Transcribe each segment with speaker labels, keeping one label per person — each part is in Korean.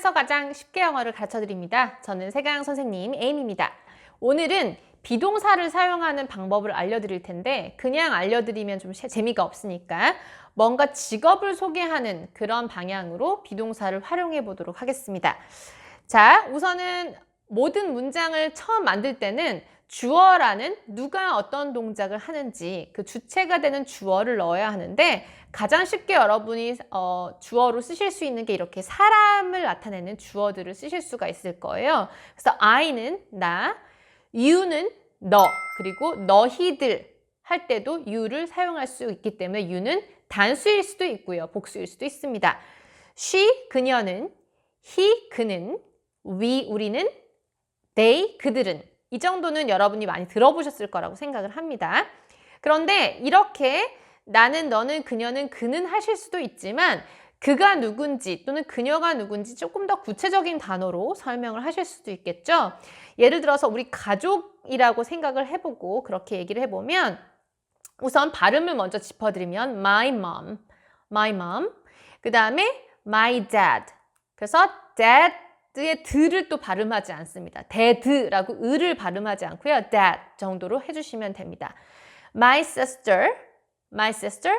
Speaker 1: 세상에서 가장 쉽게 영어를 가르쳐드립니다. 저는 세강 선생님 에임입니다. 오늘은 비동사를 사용하는 방법을 알려드릴 텐데 그냥 알려드리면 좀 재미가 없으니까 뭔가 직업을 소개하는 그런 방향으로 비동사를 활용해 보도록 하겠습니다. 자, 우선은 모든 문장을 처음 만들 때는 주어라는 누가 어떤 동작을 하는지 그 주체가 되는 주어를 넣어야 하는데 가장 쉽게 여러분이 주어로 쓰실 수 있는 게 이렇게 사람을 나타내는 주어들을 쓰실 수가 있을 거예요. 그래서 I는 나, you는 너, 그리고 너희들 할 때도 you를 사용할 수 있기 때문에 you는 단수일 수도 있고요. 복수일 수도 있습니다. she, 그녀는, he, 그는, we, 우리는, they, 그들은. 이 정도는 여러분이 많이 들어보셨을 거라고 생각을 합니다. 그런데 이렇게 나는, 너는, 그녀는, 그는 하실 수도 있지만 그가 누군지 또는 그녀가 누군지 조금 더 구체적인 단어로 설명을 하실 수도 있겠죠. 예를 들어서 우리 가족이라고 생각을 해보고 그렇게 얘기를 해보면 우선 발음을 먼저 짚어드리면 my mom, my mom. 그 다음에 my dad. 그래서 dad의 드를 또 발음하지 않습니다. dad라고 을을 발음하지 않고요. dad 정도로 해주시면 됩니다. my sister, my sister,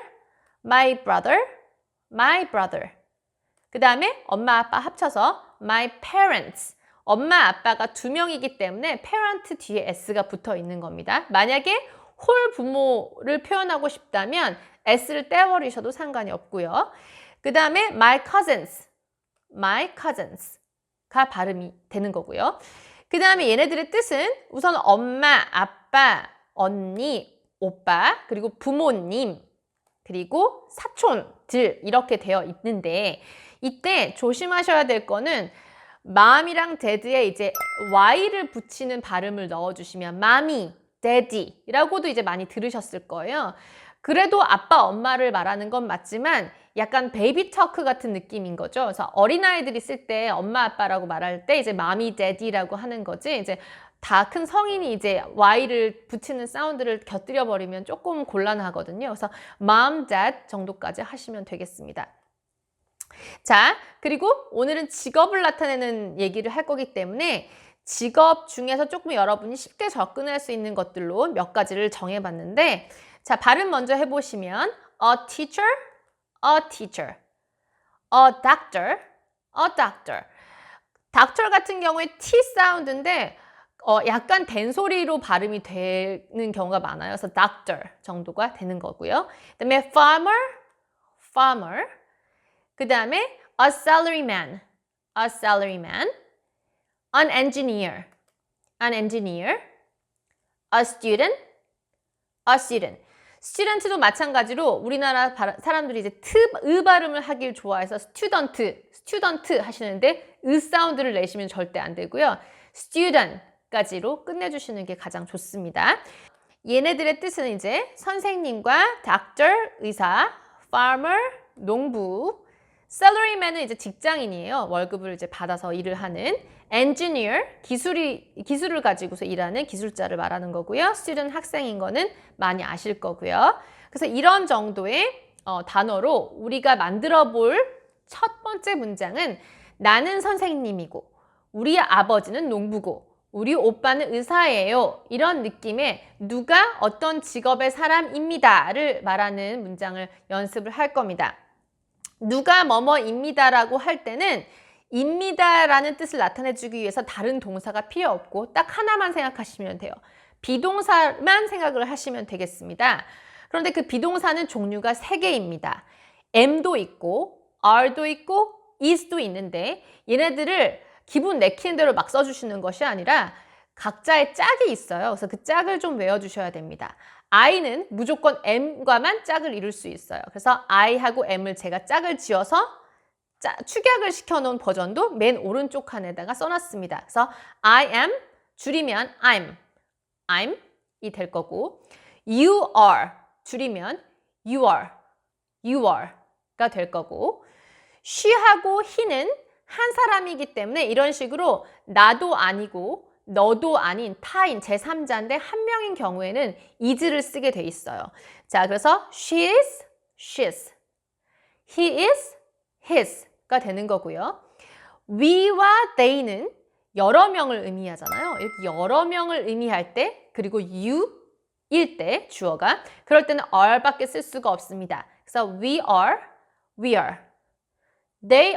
Speaker 1: my brother, my brother. 그 다음에 엄마, 아빠 합쳐서 my parents. 엄마, 아빠가 두 명이기 때문에 parent 뒤에 s가 붙어 있는 겁니다. 만약에 홀 부모를 표현하고 싶다면 s를 떼버리셔도 상관이 없고요. 그 다음에 my cousins.가 발음이 되는 거고요. 그 다음에 얘네들의 뜻은 우선 엄마, 아빠, 언니, 오빠, 그리고 부모님, 그리고 사촌들 이렇게 되어 있는데 이때 조심하셔야 될 거는 mom이랑 dad에 이제 y를 붙이는 발음을 넣어주시면 mommy, daddy라고도 이제 많이 들으셨을 거예요. 그래도 아빠, 엄마를 말하는 건 맞지만 약간 베이비 터크 같은 느낌인 거죠. 그래서 어린아이들이 쓸 때 엄마, 아빠라고 말할 때 이제 mommy, daddy라고 하는 거지. 이제 다 큰 성인이 이제 Y를 붙이는 사운드를 곁들여 버리면 조금 곤란하거든요. 그래서 mom, dad 정도까지 하시면 되겠습니다. 자, 그리고 오늘은 직업을 나타내는 얘기를 할 거기 때문에 직업 중에서 조금 여러분이 쉽게 접근할 수 있는 것들로 몇 가지를 정해봤는데 자, 발음 먼저 해보시면 a teacher, a teacher, a doctor, a doctor. doctor 같은 경우에 T 사운드인데 약간 된소리로 발음이 되는 경우가 많아요. 그래서 doctor 정도가 되는 거고요. 그 다음에 farmer, farmer. 그 다음에 a salaryman, a salaryman. an engineer, an engineer. a student, a student. student도 마찬가지로 우리나라 사람들이 이제 의 발음을 하길 좋아해서 student 하시는데 의 사운드를 내시면 절대 안 되고요. student까지로 끝내주시는 게 가장 좋습니다. 얘네들의 뜻은 이제 선생님과 doctor, 의사, farmer, 농부, salaryman은 이제 직장인이에요. 월급을 이제 받아서 일을 하는 engineer, 기술을 가지고서 일하는 기술자를 말하는 거고요. student, 학생인 거는 많이 아실 거고요. 그래서 이런 정도의 단어로 우리가 만들어 볼 첫 번째 문장은 나는 선생님이고 우리 아버지는 농부고 우리 오빠는 의사예요. 이런 느낌의 누가 어떤 직업의 사람입니다를 말하는 문장을 연습을 할 겁니다. 누가 뭐뭐입니다라고 할 때는 입니다라는 뜻을 나타내주기 위해서 다른 동사가 필요 없고 딱 하나만 생각하시면 돼요. 비동사만 생각을 하시면 되겠습니다. 그런데 그 비동사는 종류가 3개입니다. am도 있고 are도 있고 is도 있는데 얘네들을 기분 내키는 대로 막 써주시는 것이 아니라 각자의 짝이 있어요. 그래서 그 짝을 좀 외워주셔야 됩니다. I는 무조건 M과만 짝을 이룰 수 있어요. 그래서 I하고 M을 제가 짝을 지어서 축약을 시켜놓은 버전도 맨 오른쪽 칸에다가 써놨습니다. 그래서 I am 줄이면 I'm 이 될 거고 You are 줄이면 You are가 될 거고 she하고 he는 한 사람이기 때문에 이런 식으로 나도 아니고 너도 아닌 타인 제3자인데 한 명인 경우에는 is를 쓰게 돼 있어요. 자, 그래서 she is, she's, he is, his 가 되는 거고요. we와 they는 여러 명을 의미하잖아요. 이렇게 여러 명을 의미할 때 그리고 you일 때 주어가 그럴 때는 are밖에 쓸 수가 없습니다. 그래서 we are. They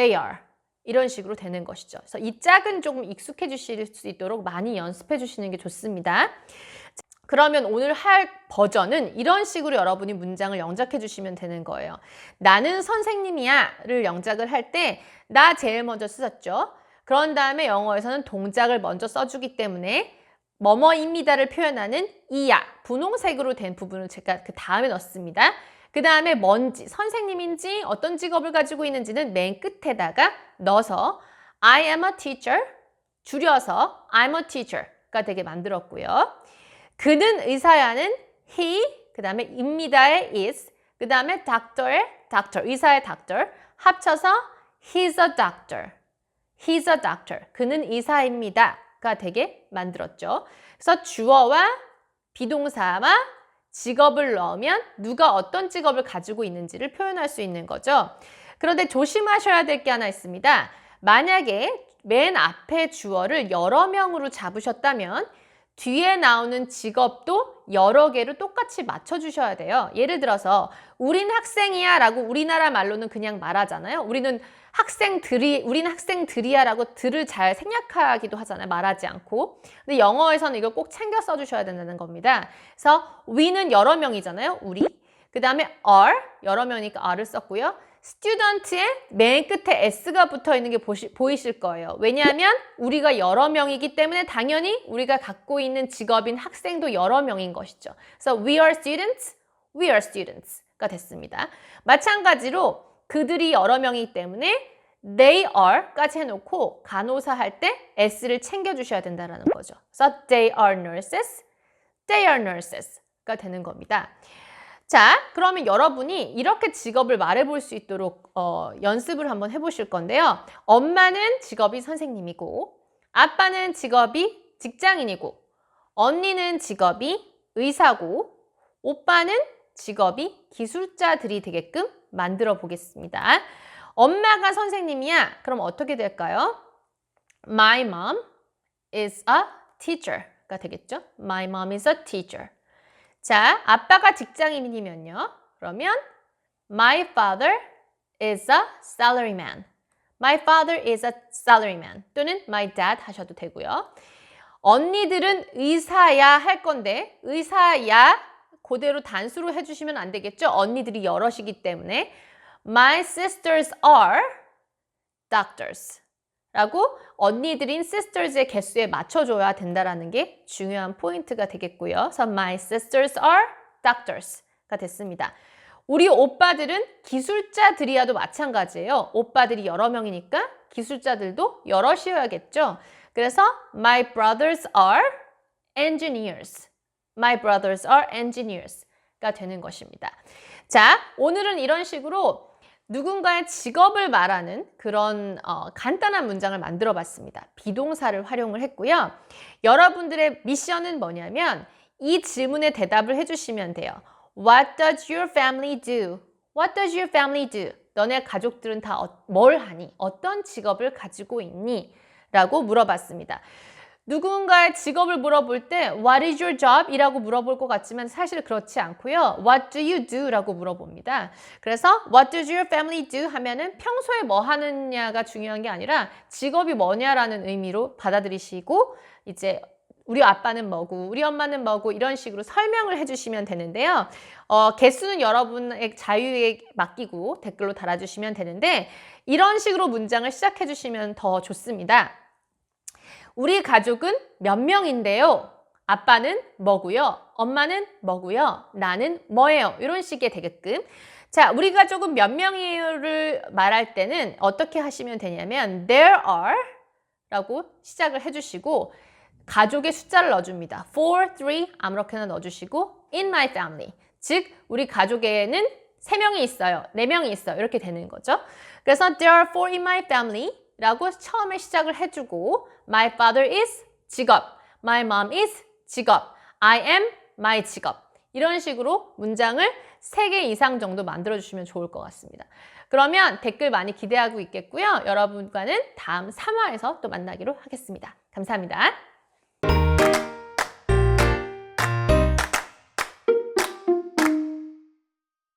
Speaker 1: are. 이런 식으로 되는 것이죠. 그래서 이 짝은 조금 익숙해 주실 수 있도록 많이 연습해 주시는 게 좋습니다. 그러면 오늘 할 버전은 이런 식으로 여러분이 문장을 영작해 주시면 되는 거예요. 나는 선생님이야를 영작을 할 때 나 제일 먼저 쓰셨죠. 그런 다음에 영어에서는 동작을 먼저 써주기 때문에 뭐뭐입니다를 표현하는 이야, 분홍색으로 된 부분을 제가 그 다음에 넣습니다. 그 다음에 뭔지, 선생님인지 어떤 직업을 가지고 있는지는 맨 끝에다가 넣어서 I am a teacher, 줄여서 I'm a teacher가 되게 만들었고요. 그는 의사야는 he, 그 다음에 입니다의 is, 그 다음에 doctor의 doctor, 의사의 doctor, 합쳐서 he's a doctor. He's a doctor. 그는 의사입니다가 되게 만들었죠. 그래서 주어와 비동사와 직업을 넣으면 누가 어떤 직업을 가지고 있는지를 표현할 수 있는 거죠. 그런데 조심하셔야 될 게 하나 있습니다. 만약에 맨 앞에 주어를 여러 명으로 잡으셨다면 뒤에 나오는 직업도 여러 개로 똑같이 맞춰주셔야 돼요. 예를 들어서 우린 학생이야 라고 우리나라 말로는 그냥 말하잖아요. 우린 학생들이야 라고 들을 잘 생략하기도 하잖아요. 말하지 않고. 근데 영어에서는 이걸 꼭 챙겨 써주셔야 된다는 겁니다. 그래서 we는 여러 명이잖아요. 우리. 그 다음에 are, 여러 명이니까 are를 썼고요. student의 맨 끝에 s가 붙어 있는 게 보이실 거예요. 왜냐하면 우리가 여러 명이기 때문에 당연히 우리가 갖고 있는 직업인 학생도 여러 명인 것이죠. 그래서 we are students가 됐습니다. 마찬가지로 그들이 여러 명이기 때문에 they are까지 해놓고 간호사 할 때 s를 챙겨주셔야 된다는 거죠. 그래서 they are nurses가 되는 겁니다. 자, 그러면 여러분이 이렇게 직업을 말해볼 수 있도록 연습을 한번 해보실 건데요. 엄마는 직업이 선생님이고 아빠는 직업이 직장인이고 언니는 직업이 의사고 오빠는 직업이 기술자들이 되게끔 만들어 보겠습니다. 엄마가 선생님이야. 그럼 어떻게 될까요? My mom is a teacher가 되겠죠? My mom is a teacher. 자, 아빠가 직장인이면요. 그러면 My father is a salaryman. My father is a salaryman. 또는 My dad 하셔도 되고요. 언니들은 의사야 할 건데 의사야 그대로 단수로 해주시면 안 되겠죠? 언니들이 여럿이기 때문에 My sisters are doctors. 라고 언니들인 sisters의 개수에 맞춰줘야 된다는 게 중요한 포인트가 되겠고요. 그래서 my sisters are doctors가 됐습니다. 우리 오빠들은 기술자들이야도 마찬가지예요. 오빠들이 여러 명이니까 기술자들도 여럿이어야겠죠. 그래서 my brothers are engineers. My brothers are engineers가 되는 것입니다. 자, 오늘은 이런 식으로 누군가의 직업을 말하는 그런 간단한 문장을 만들어 봤습니다. 비동사를 활용을 했고요. 여러분들의 미션은 뭐냐면 이 질문에 대답을 해주시면 돼요. What does your family do? What does your family do? 너네 가족들은 다 뭘 하니? 어떤 직업을 가지고 있니? 라고 물어봤습니다. 누군가의 직업을 물어볼 때 What is your job? 이라고 물어볼 것 같지만 사실 그렇지 않고요. What do you do? 라고 물어봅니다. 그래서 What does your family do? 하면은 평소에 뭐 하느냐가 중요한 게 아니라 직업이 뭐냐라는 의미로 받아들이시고 이제 우리 아빠는 뭐고 우리 엄마는 뭐고 이런 식으로 설명을 해주시면 되는데요. 개수는 여러분의 자유에 맡기고 댓글로 달아주시면 되는데 이런 식으로 문장을 시작해 주시면 더 좋습니다. 우리 가족은 몇 명인데요. 아빠는 뭐고요? 엄마는 뭐고요? 나는 뭐예요? 이런 식의 되게끔. 자, 우리 가족은 몇 명이에요를 말할 때는 어떻게 하시면 되냐면 there are 라고 시작을 해주시고 가족의 숫자를 넣어줍니다. 4, 3 아무렇게나 넣어주시고 in my family. 즉 우리 가족에는 3명이 있어요. 4명이 있어요. 이렇게 되는 거죠. 그래서 there are 4 in my family 라고 처음에 시작을 해주고 My father is 직업, My mom is 직업, I am my 직업 이런 식으로 문장을 3개 이상 정도 만들어주시면 좋을 것 같습니다. 그러면 댓글 많이 기대하고 있겠고요. 여러분과는 다음 3화에서 또 만나기로 하겠습니다. 감사합니다.